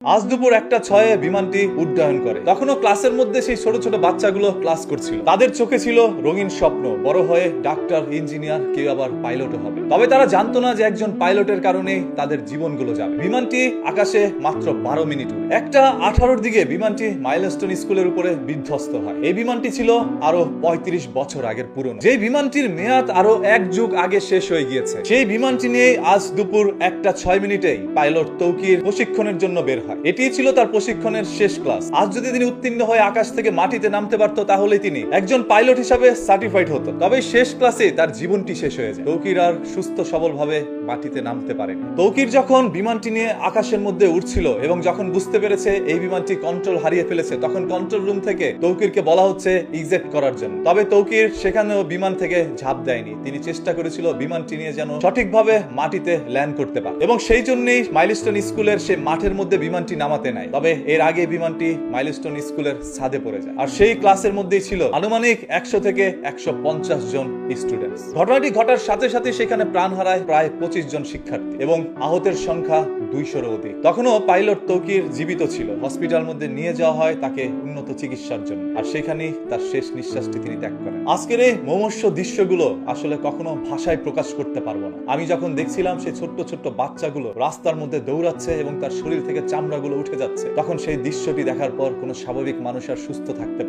আজ দুপুর 1:06 বিমানটি উড্ডয়ন করে। তখনও ক্লাসের মধ্যে সেই ছোট ছোট বাচ্চাগুলো ক্লাস করছিল। তাদের চোখে ছিল রঙিন স্বপ্ন, বড় হয়ে ডাক্তার, ইঞ্জিনিয়ার, কেউ আবার পাইলটও হবে। তবে তারা জানতো না যে একজন পাইলটের কারণে তাদের জীবনগুলো যাবে। বিমানটি আকাশে মাত্র 12 মিনিট উড়ে 1:18 দিকে বিমানটি মাইলস্টোন স্কুলের উপরে বিধ্বস্ত হয়। এই বিমানটি ছিল আরো 35 বছর আগের পুরনো। যেই বিমানটির মেয়াদ আরো 1 যুগ আগে শেষ হয়ে গিয়েছে, সেই বিমানটি নিয়ে আজ দুপুর 1:06 পাইলট তৌকির প্রশিক্ষণের জন্য বের হয়। এটি ছিল তার প্রশিক্ষণের শেষ ক্লাস। আজ যদি তিনি উত্তীর্ণ হয়ে আকাশ থেকে মাটিতে নামতে পারত, তাহলে তিনি একজন পাইলট হিসাবে সার্টিফাইড হতো। তবে শেষ ক্লাসে তার জীবনটি শেষ হয়ে যায়। তৌকির আর সুস্থ সবল ভাবে মাটিতে নামতে পারেনি। তৌকির যখন বিমানটি নিয়ে আকাশের মধ্যে উঠছিল এবং যখন বুঝতে পেরেছে এই বিমানটি কন্ট্রোল হারিয়ে ফেলেছে, তখন কন্ট্রোল রুম থেকে তৌকিরকে বলা হচ্ছে ইজেক্ট করার জন্য। তবে তৌকির সেখানেও বিমান থেকে ঝাঁপ দেয়নি। তিনি চেষ্টা করেছিল বিমানটি নিয়ে যেন সঠিকভাবে মাটিতে ল্যান্ড করতে পারে, এবং সেই জন্যই মাইলস্টোন স্কুলের সে মাঠের মধ্যে বিমানটি নামাতে নাই। তবে এর আগে বিমানটি মাইলস্টোন স্কুলের ছাদে পড়ে যায়। আর সেই ক্লাসের মধ্যেই ছিল আনুমানিক 100 থেকে 150 জন স্টুডেন্টস। ঘটনাটি ঘটার সাথে সাথে সেখানে প্রাণ হারায় প্রায় 25 জন শিক্ষার্থী এবং আহতের সংখ্যা 200-এরও অধিক। তখনও পাইলট তৌকির জীবিত ছিল। হসপিটাল মধ্যে নিয়ে যাওয়া হয় তাকে উন্নত চিকিৎসার জন্য, আর সেখানেই তার শেষ নিঃশ্বাসটি তিনি ত্যাগ করেন। আজকের এই মুমূর্ষু দৃশ্যগুলো আসলে কখনো ভাষায় প্রকাশ করতে পারবো না। আমি যখন দেখছিলাম সেই ছোট্ট ছোট্ট বাচ্চাগুলো রাস্তার মধ্যে দৌড়াচ্ছে এবং তার শরীর থেকে চামড়াগুলো উঠে যাচ্ছে, তখন সেই দৃশ্যটি দেখার পর কোনো স্বাভাবিক মানুষ আর সুস্থ থাকতে পারে।